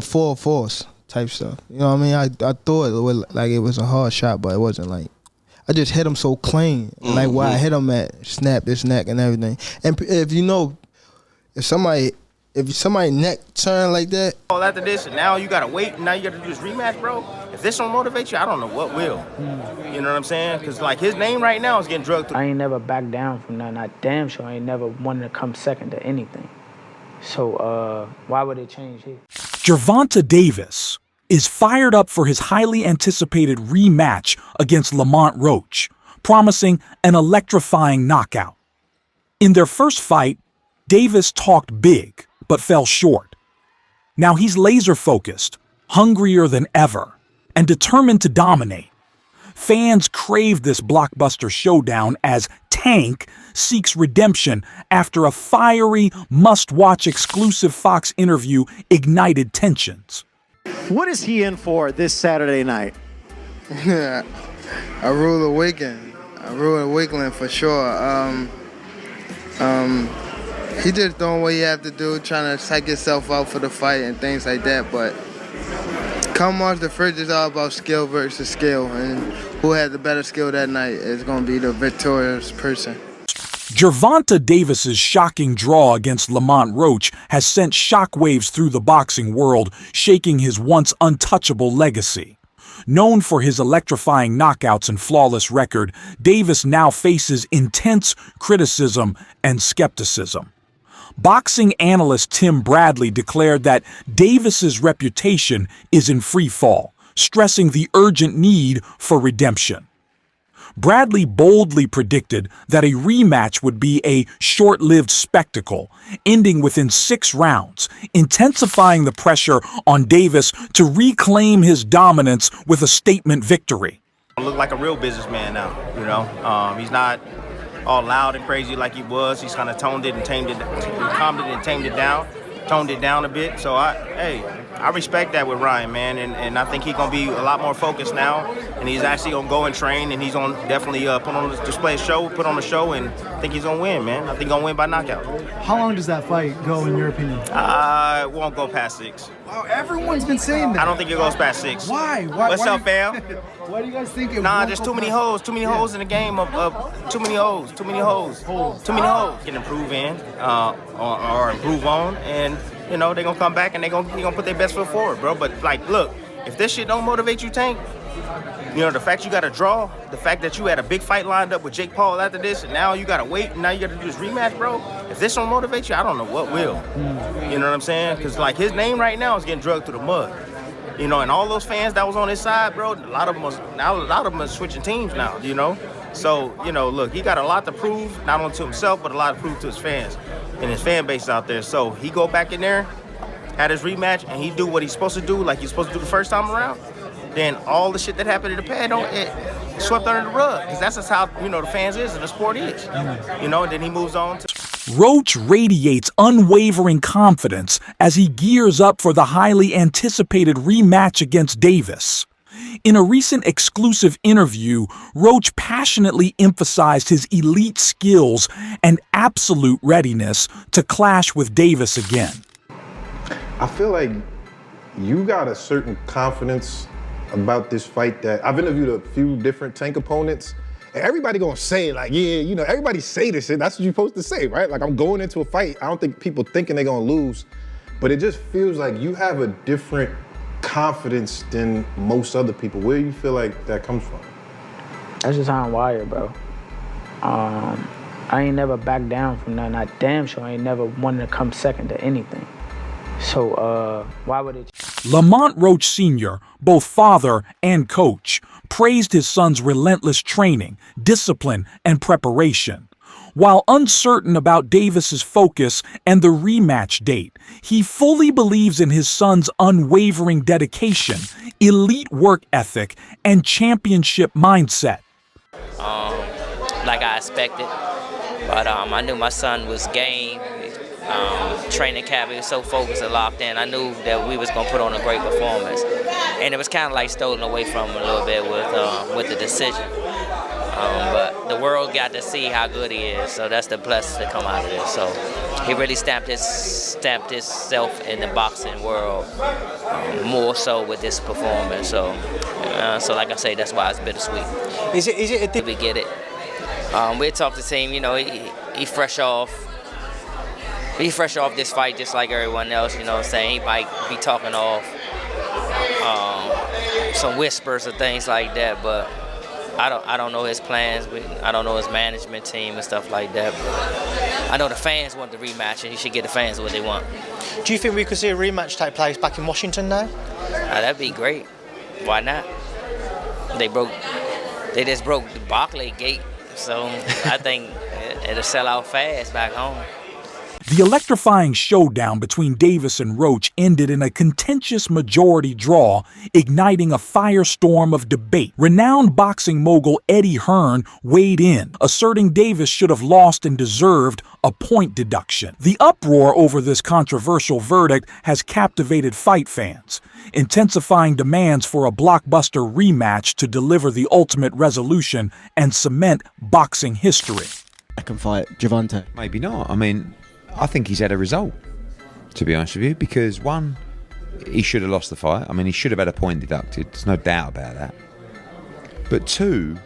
full force type stuff. You know what I mean? I thought it was like it was a hard shot, but it wasn't. Like I just hit him so clean, and like where I hit him at, snapped his neck and everything. And if you know, if somebody neck turn like that. All after this, and now you gotta wait, and now you gotta do this rematch, bro. If this don't motivate you, I don't know what will. You know what I'm saying? Because like his name right now is getting drugged through. I ain't never backed down from nothing. I damn sure ain't never wanted to come second to anything. So why would it change here? Gervonta Davis is fired up for his highly anticipated rematch against Lamont Roach, promising an electrifying knockout. In their first fight, Davis talked big, but fell short. Now he's laser-focused, hungrier than ever, and determined to dominate. Fans crave this blockbuster showdown as Tank seeks redemption after a fiery, must-watch exclusive Fox interview ignited tensions. What is he in for this Saturday night? I rule the weekend. I rule the weekend for sure. He just doing what you have to do, trying to psych yourself out for the fight and things like that. But come off the fridge is all about skill versus skill, and who had the better skill that night is going to be the victorious person. Gervonta Davis's shocking draw against Lamont Roach has sent shockwaves through the boxing world, shaking his once untouchable legacy. Known for his electrifying knockouts and flawless record, Davis now faces intense criticism and skepticism. Boxing analyst Tim Bradley declared that Davis's reputation is in free fall, stressing the urgent need for redemption. Bradley boldly predicted that a rematch would be a short-lived spectacle, ending within 6 rounds, intensifying the pressure on Davis to reclaim his dominance with a statement victory. I look like a real businessman now, you know. He's not all loud and crazy like he was. He's kind of toned it and tamed it, calmed it and tamed it down, toned it down a bit. So I respect that with Ryan, man, and I think he's gonna be a lot more focused now, and he's actually gonna go and train, and he's gonna definitely put on a show, and I think he's gonna win, man. I think he's gonna win by knockout. How long does that fight go, in your opinion? It won't go past 6. Wow, everyone's been saying that. I don't think it goes past 6. Why? What's up, fam? Why do you guys think it? Nah, there's too many hoes. Too many hoes in the game of too many hoes. Too many hoes. Too many hoes can improve in or improve on, and you know they're gonna come back and they're gonna put their best foot forward, bro. But like, look, if this shit don't motivate you, Tank, you know the fact you got to draw, the fact that you had a big fight lined up with Jake Paul after this, and now you got to wait, and now you got to do this rematch, bro. If this don't motivate you, I don't know what will. You know what I'm saying? Because like his name right now is getting drugged through the mud. You know, and all those fans that was on his side, bro, a lot of them are switching teams now, you know? So, you know, look, he got a lot to prove, not only to himself, but a lot to prove to his fans and his fan base out there. So he go back in there, had his rematch, and he do what he's supposed to do, like he's supposed to do the first time around, then all the shit that happened in the pad, it swept under the rug. Because that's just how, you know, the fans is and the sport is. You know, and then he moves on to... Roach radiates unwavering confidence as he gears up for the highly anticipated rematch against Davis. In a recent exclusive interview, Roach passionately emphasized his elite skills and absolute readiness to clash with Davis again. I feel like you got a certain confidence about this fight that I've interviewed a few different Tank opponents. And everybody gonna say like, yeah, you know, everybody say this shit. That's what you're supposed to say, right? Like I'm going into a fight. I don't think people thinking they're gonna lose, but it just feels like you have a different confidence than most other people. Where do you feel like that comes from? That's just how I'm wired, bro. I ain't never backed down from nothing. I damn sure ain't never wanted to come second to anything. So why would it? Lamont Roach Sr., both father and coach, praised his son's relentless training, discipline, and preparation. While uncertain about Davis's focus and the rematch date, he fully believes in his son's unwavering dedication, elite work ethic, and championship mindset. Like I expected, but I knew my son was game. Training camp, he was so focused and locked in. I knew that we was gonna put on a great performance, and it was kind of like stolen away from him a little bit with the decision. But the world got to see how good he is, so that's the blessing to come out of this. So he really stamped himself in the boxing world more so with this performance. So like I say, that's why it's bittersweet. Is it We get it. We talked to the team. You know, he fresh off this fight just like everyone else. You know what I'm saying? He might be talking off some whispers or things like that, but I don't know his plans. I don't know his management team and stuff like that. But I know the fans want the rematch, and he should get the fans what they want. Do you think we could see a rematch take place back in Washington now? That'd be great. Why not? They just broke the Barclay gate, so I think it'll sell out fast back home. The electrifying showdown between Davis and Roach ended in a contentious majority draw, igniting a firestorm of debate. Renowned boxing mogul Eddie Hearn weighed in, asserting Davis should have lost and deserved a point deduction. The uproar over this controversial verdict has captivated fight fans, intensifying demands for a blockbuster rematch to deliver the ultimate resolution and cement boxing history. I can fight Gervonta. Maybe not. I mean, I think he's had a result, to be honest with you, because one, he should have lost the fight. I mean, he should have had a point deducted. There's no doubt about that. But two,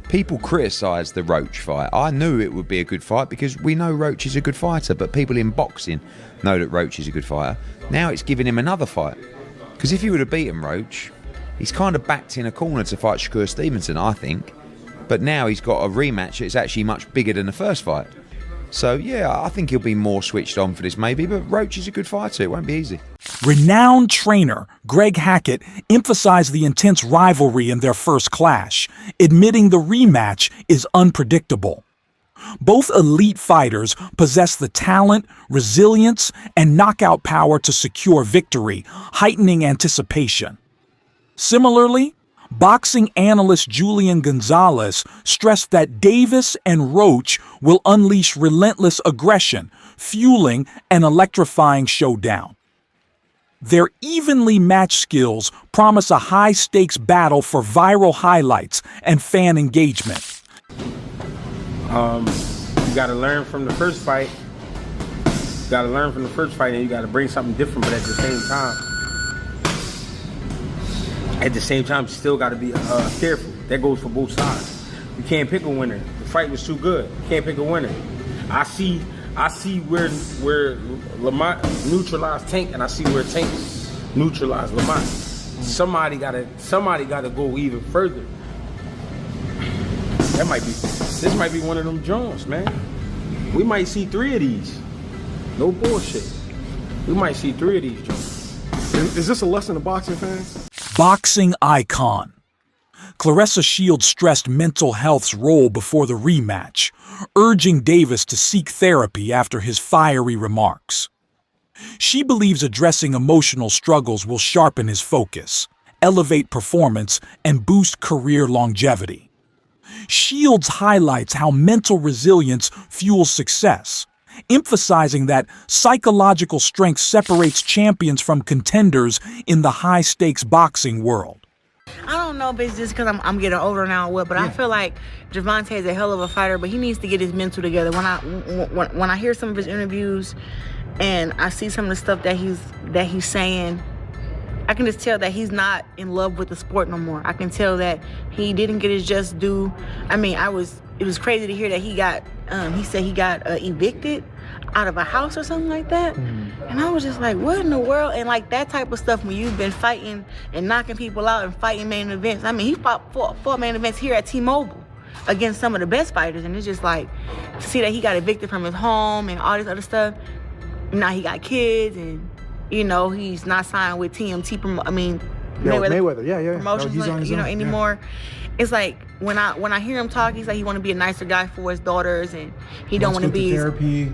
people criticised the Roach fight. I knew it would be a good fight because we know Roach is a good fighter, but people in boxing know that Roach is a good fighter. Now it's giving him another fight. Because if he would have beaten Roach, he's kind of backed in a corner to fight Shakur Stevenson, I think. But now he's got a rematch that's actually much bigger than the first fight. So, yeah, I think he'll be more switched on for this maybe, but Roach is a good fighter. It won't be easy. Renowned trainer Greg Hackett emphasized the intense rivalry in their first clash, admitting the rematch is unpredictable. Both elite fighters possess the talent, resilience, and knockout power to secure victory, heightening anticipation. Similarly, boxing analyst Julian Gonzalez stressed that Davis and Roach will unleash relentless aggression, fueling an electrifying showdown. Their evenly matched skills promise a high-stakes battle for viral highlights and fan engagement. You got to learn from the first fight. And you got to bring something different, but at the same time, you still got to be careful. That goes for both sides. You can't pick a winner. The fight was too good. You can't pick a winner. I see where Lamont neutralized Tank, and I see where Tank neutralized Lamont. Somebody gotta go even further. This might be one of them Jones, man. We might see 3 of these. No bullshit. We might see 3 of these Jones. Is this a lesson to boxing fans? Boxing icon Claressa Shields stressed mental health's role before the rematch, urging Davis to seek therapy after his fiery remarks. She believes addressing emotional struggles will sharpen his focus, elevate performance, and boost career longevity. Shields highlights how mental resilience fuels success, emphasizing that psychological strength separates champions from contenders in the high-stakes boxing world. I don't know if it's just because I'm getting older now or what, but I feel like Gervonta is a hell of a fighter, but he needs to get his mental together. When I hear some of his interviews and I see some of the stuff that he's saying, I can just tell that he's not in love with the sport no more. I can tell that he didn't get his just due. I mean, it was crazy to hear that he said he got evicted out of a house or something like that. And I was just like, what in the world? And like that type of stuff, when you've been fighting and knocking people out and fighting main events. I mean, he fought 4 main events here at T-Mobile against some of the best fighters. And it's just like, to see that he got evicted from his home and all this other stuff. Now he got kids and, you know, he's not signed with TMT, Mayweather, promotions, no, anymore. Yeah. It's like when I hear him talk, he's like he want to be a nicer guy for his daughters, and he don't want to be therapy.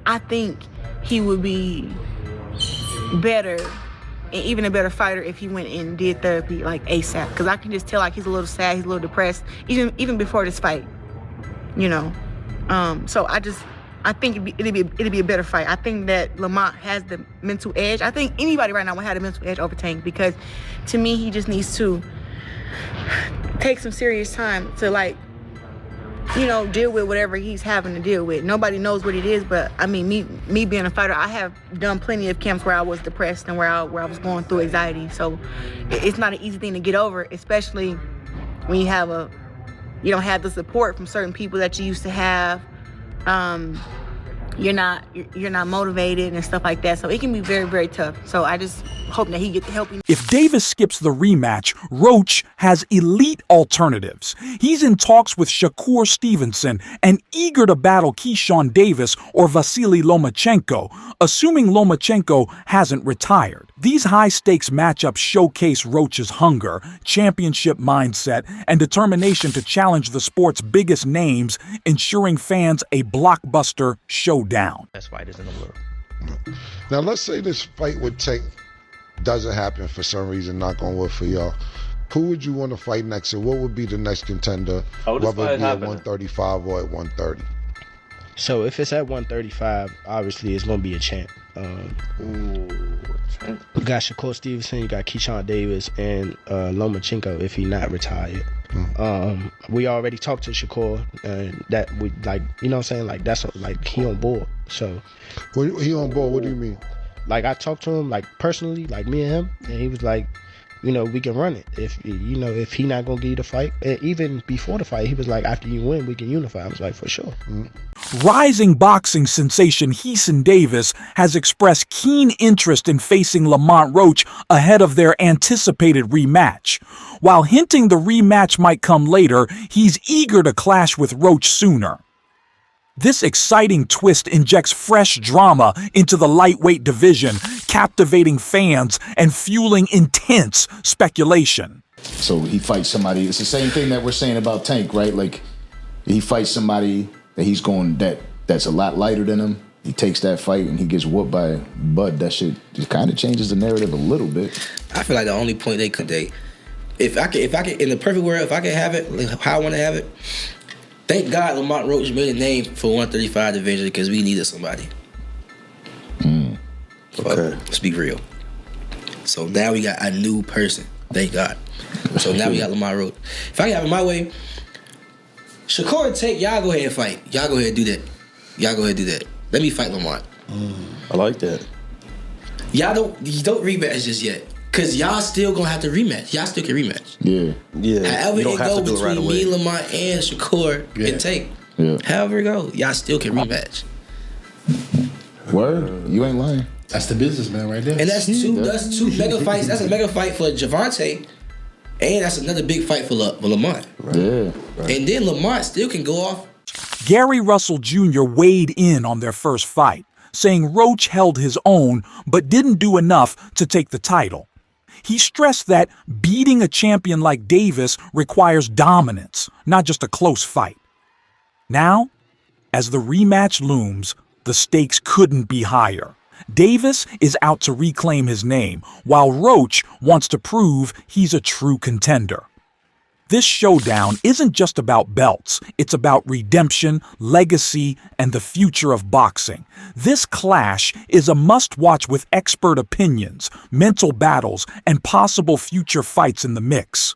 I think he would be better, and even a better fighter if he went and did therapy like ASAP. Because I can just tell like he's a little sad, he's a little depressed, even before this fight, you know. So I think it'd be a better fight. I think that Lamont has the mental edge. I think anybody right now would have the mental edge over Tank, because to me he just needs to take some serious time to like deal with whatever he's having to deal with. Nobody knows what it is, but I mean, me being a fighter, I have done plenty of camps where I was depressed and where I was going through anxiety. So it's not an easy thing to get over, especially when you don't have the support from certain people that you used to have. You're not motivated and stuff like that. So it can be very, very tough. So I just hope that he gets the help. If Davis skips the rematch, Roach has elite alternatives. He's in talks with Shakur Stevenson and eager to battle Keyshawn Davis or Vasily Lomachenko, assuming Lomachenko hasn't retired. These high-stakes matchups showcase Roach's hunger, championship mindset, and determination to challenge the sport's biggest names, ensuring fans a blockbuster showdown. Best fighters in the world. Now, let's say this fight with Tank doesn't happen for some reason, knock on wood for y'all. Who would you want to fight next, and what would be the next contender, whether it be at 135 or at 130? So if it's at 135, obviously it's going to be a champ. You got Shakur Stevenson, you got Keyshawn Davis, and Lomachenko if he not retired. We already talked to Shakur, and that we like, you know what I'm saying? Like that's like he on board. So he on board. What do you mean? Like I talked to him like personally, like me and him, and he was like, we can run it. If if he not gonna give you the fight, and even before the fight, he was like, after you win, we can unify. I was like, for sure. Rising boxing sensation Heeson Davis has expressed keen interest in facing Lamont Roach ahead of their anticipated rematch. While hinting the rematch might come later, he's eager to clash with Roach sooner. This exciting twist injects fresh drama into the lightweight division, captivating fans and fueling intense speculation. So he fights somebody, it's the same thing that we're saying about Tank, right? Like, he fights somebody that that's a lot lighter than him. He takes that fight and he gets whooped by Bud. That shit just kind of changes the narrative a little bit. I feel like the only point if I could, in the perfect world, if I could have it, like how I want to have it, thank God Lamont Roach made a name for 135 division because we needed somebody. Okay. Let's be real. So now we got a new person. Thank God. So now we got Lamont Roach. If I can have it my way, Shakur and Tank, y'all go ahead and fight. Y'all go ahead and do that. Y'all go ahead and do that. Let me fight Lamont. I like that. Y'all don't rematch just yet. Cause y'all still gonna have to rematch. Y'all still can rematch. Yeah. However it go between me, Lamont, and Shakur and Tank. Yeah. However it go, y'all still can rematch. Word? You ain't lying. That's the businessman right there. And that's two mega fights. That's a mega fight for Gervonta, and that's another big fight for Lamont. Right. Yeah. Right. And then Lamont still can go off. Gary Russell Jr. weighed in on their first fight, saying Roach held his own but didn't do enough to take the title. He stressed that beating a champion like Davis requires dominance, not just a close fight. Now, as the rematch looms, the stakes couldn't be higher. Davis is out to reclaim his name, while Roach wants to prove he's a true contender. This showdown isn't just about belts, it's about redemption, legacy, and the future of boxing. This clash is a must-watch with expert opinions, mental battles, and possible future fights in the mix.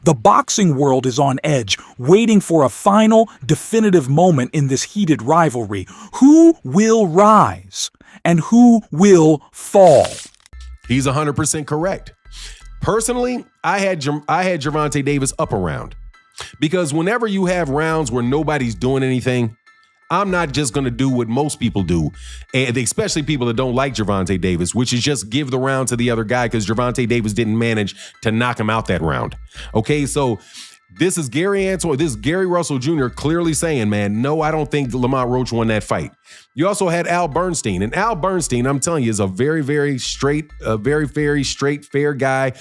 The boxing world is on edge, waiting for a final, definitive moment in this heated rivalry. Who will rise? And who will fall? He's 100% correct. Personally, I had Gervonta Davis up a round because whenever you have rounds where nobody's doing anything, I'm not just going to do what most people do, and especially people that don't like Gervonta Davis, which is just give the round to the other guy because Gervonta Davis didn't manage to knock him out that round. Okay, so this is Gary Russell Jr. clearly saying, man, no, I don't think Lamont Roach won that fight. You also had Al Bernstein, and Al Bernstein, I'm telling you, is a very, very straight, fair guy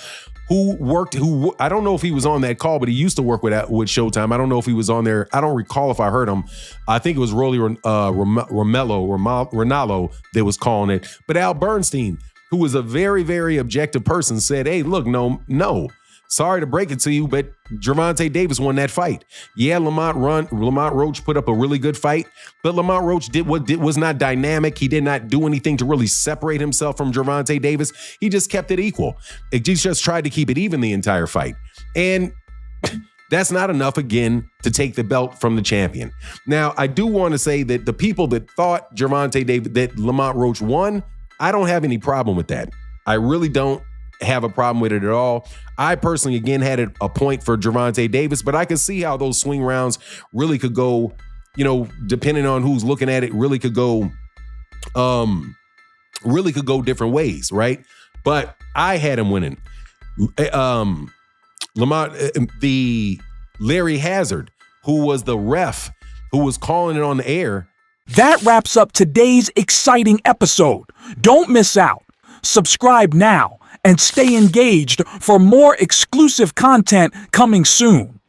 who I don't know if he was on that call, but he used to work with Showtime. I don't know if he was on there. I don't recall if I heard him. I think it was Rolly Ronaldo that was calling it. But Al Bernstein, who was a very, very objective person, said, hey, look, no. Sorry to break it to you, but Gervonta Davis won that fight. Yeah, Lamont Roach put up a really good fight, but Lamont Roach was not dynamic. He did not do anything to really separate himself from Gervonta Davis. He just kept it equal. He just tried to keep it even the entire fight. And That's not enough, again, to take the belt from the champion. Now, I do want to say that the people that thought Gervonta Davis, that Lamont Roach won, I don't have any problem with that. I really don't have a problem with it at all. I personally, again, had a point for Gervonta Davis, but I can see how those swing rounds really could go, depending on who's looking at it, really could go different ways, right? But I had him winning. Lamont, the Larry Hazard, who was the ref, who was calling it on the air. That wraps up today's exciting episode. Don't miss out. Subscribe now and stay engaged for more exclusive content coming soon.